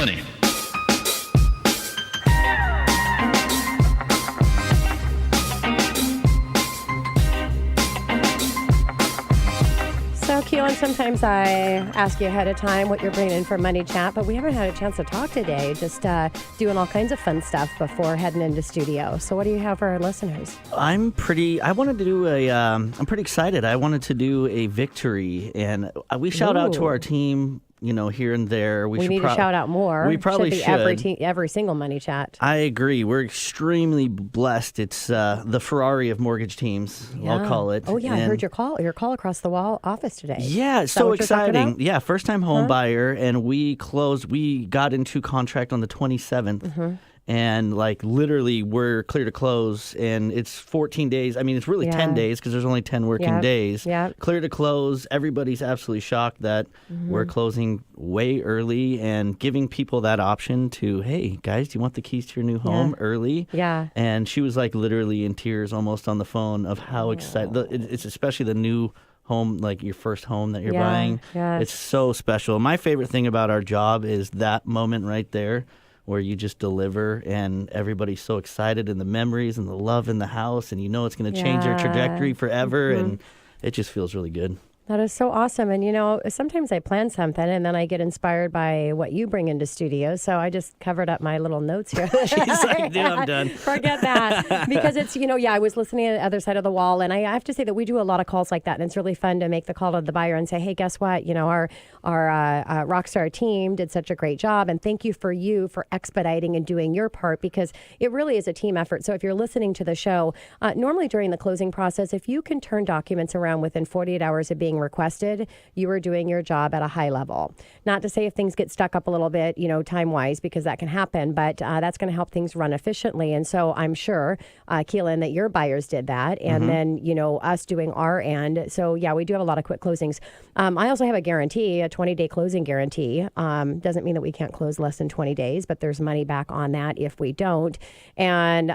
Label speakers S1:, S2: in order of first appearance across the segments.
S1: Money.
S2: So, Keelan, sometimes I ask you ahead of time what you're bringing in for Money Chat, but we haven't had a chance to talk today, just doing all kinds of fun stuff before heading into studio. So what do you have for our listeners?
S3: I'm pretty excited. I wanted to do a victory, and we shout out to our team, here and there.
S2: We need to shout out more.
S3: We probably
S2: should. Every single Money Chat.
S3: I agree. We're extremely blessed. It's the Ferrari of mortgage teams, I'll call it.
S2: Oh, yeah. I heard your call office the wall office today.
S3: Yeah, so exciting. Yeah, first-time home buyer, and we got into contract on the 27th. Mm-hmm. And literally we're clear to close, and it's 14 days. I mean, it's really 10 days because there's only 10 working days.
S2: Yep.
S3: Clear to close. Everybody's absolutely shocked that we're closing way early and giving people that option to, hey, guys, do you want the keys to your new home early?
S2: Yeah.
S3: And she was literally in tears almost on the phone of how excited. It's especially the new home, your first home that you're buying.
S2: Yes.
S3: It's so special. My favorite thing about our job is that moment right there, where you just deliver and everybody's so excited, and the memories and the love in the house, and it's going to change their trajectory forever, and it just feels really good.
S2: That is so awesome. And, sometimes I plan something and then I get inspired by what you bring into studio. So I just covered up my little notes here.
S3: She's like, dude, I'm done.
S2: Forget that. Because it's, I was listening to the other side of the wall. And I have to say that we do a lot of calls like that. And it's really fun to make the call to the buyer and say, hey, guess what? Our Rockstar team did such a great job. And thank you for expediting and doing your part, because it really is a team effort. So if you're listening to the show, normally during the closing process, if you can turn documents around within 48 hours of being requested, you are doing your job at a high level. Not to say if things get stuck up a little bit, time-wise, because that can happen, but that's going to help things run efficiently. And so I'm sure, Keelan, that your buyers did that, and then, us doing our end. So yeah, we do have a lot of quick closings. I also have a guarantee, a 20-day closing guarantee. Doesn't mean that we can't close less than 20 days, but there's money back on that if we don't. And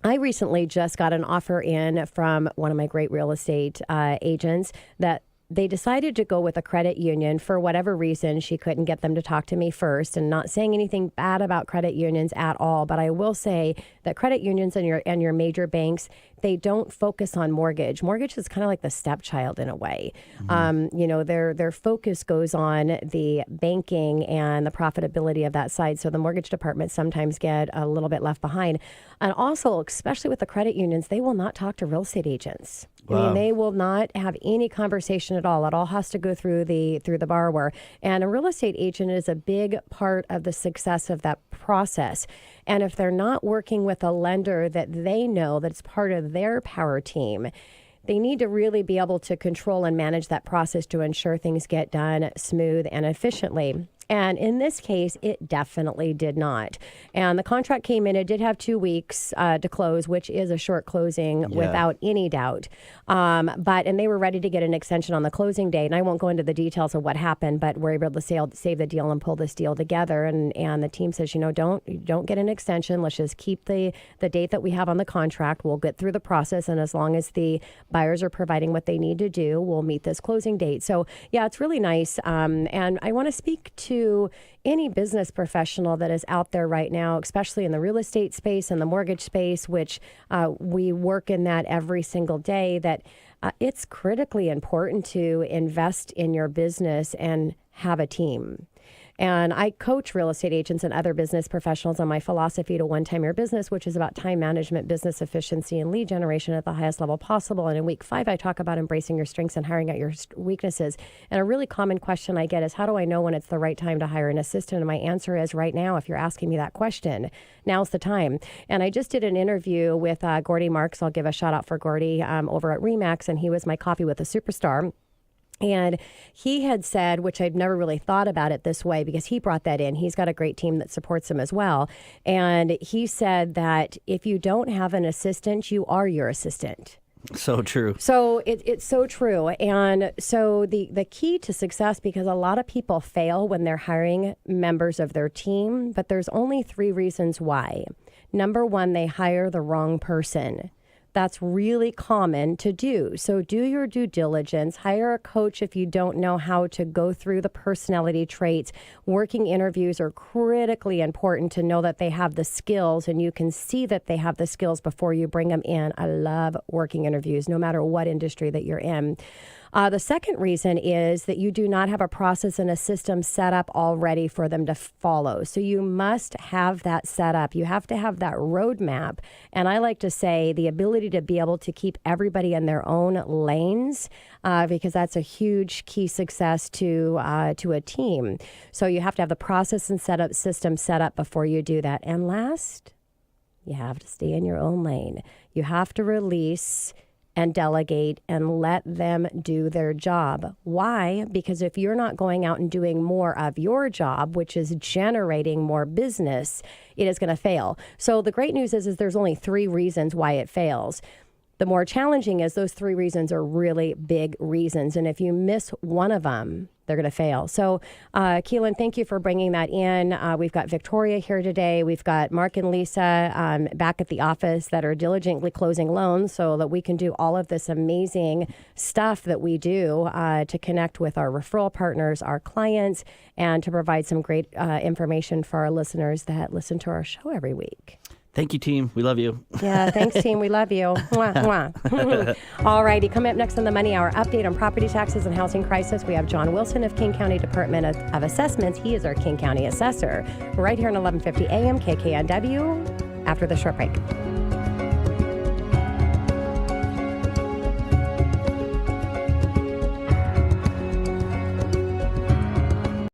S2: I recently just got an offer in from one of my great real estate agents that they decided to go with a credit union for whatever reason. She couldn't get them to talk to me first, and not saying anything bad about credit unions at all. But I will say that credit unions and your major banks, they don't focus on mortgage. Mortgage is kind of like the stepchild in a way. Their focus goes on the banking and the profitability of that side. So the mortgage department sometimes get a little bit left behind. And also, especially with the credit unions, they will not talk to real estate agents. Wow. I mean, they will not have any conversation at all. It all has to go through the borrower. And a real estate agent is a big part of the success of that process. And if they're not working with a lender that they know that's part of their power team, they need to really be able to control and manage that process to ensure things get done smooth and efficiently. And in this case, it definitely did not. And the contract came in. It did have 2 weeks to close, which is a short closing without any doubt. And they were ready to get an extension on the closing date. And I won't go into the details of what happened, but we're able to save the deal and pull this deal together. And the team says, don't get an extension. Let's just keep the date that we have on the contract. We'll get through the process. And as long as the buyers are providing what they need to do, we'll meet this closing date. So, yeah, it's really nice. And I want to speak to any business professional that is out there right now, especially in the real estate space and the mortgage space, which we work in that every single day, that it's critically important to invest in your business and have a team. And I coach real estate agents and other business professionals on my philosophy to one-time your business, which is about time management, business efficiency, and lead generation at the highest level possible. And in week 5, I talk about embracing your strengths and hiring out your weaknesses. And a really common question I get is, how do I know when it's the right time to hire an assistant? And my answer is right now. If you're asking me that question, now's the time. And I just did an interview with Gordy Marks. I'll give a shout out for Gordy over at Remax, and he was my Coffee with a Superstar. And he had said, which I'd never really thought about it this way, because he brought that in. He's got a great team that supports him as well. And he said that if you don't have an assistant, you are your assistant.
S3: So true.
S2: So it's so true. And so the key to success, because a lot of people fail when they're hiring members of their team, but there's only 3 reasons why. Number 1, they hire the wrong person. that's really common to do. So do your due diligence. Hire a coach if you don't know how to go through the personality traits. Working interviews are critically important to know that they have the skills, and you can see that they have the skills before you bring them in. I love working interviews, no matter what industry that you're in. The second reason is that you do not have a process and a system set up already for them to follow. So you must have that set up. You have to have that roadmap. And I like to say the ability to be able to keep everybody in their own lanes, because that's a huge key success to a team. So you have to have the process and system set up before you do that. And last, you have to stay in your own lane. You have to release and delegate and let them do their job. Why? Because if you're not going out and doing more of your job, which is generating more business, it is going to fail. So the great news is there's only 3 reasons why it fails. The more challenging is those 3 reasons are really big reasons. And if you miss one of them, they're going to fail. So, Keelan, thank you for bringing that in. We've got Victoria here today. We've got Mark and Lisa back at the office that are diligently closing loans so that we can do all of this amazing stuff that we do to connect with our referral partners, our clients, and to provide some great information for our listeners that listen to our show every week.
S3: Thank you, team. We love you.
S2: Yeah, thanks, team. We love you. Mwah, mwah. All righty. Coming up next on the Money Hour, update on property taxes and housing crisis. We have John Wilson of King County Department of Assessments. He is our King County Assessor. Right here on 1150 AM KKNW after the short break.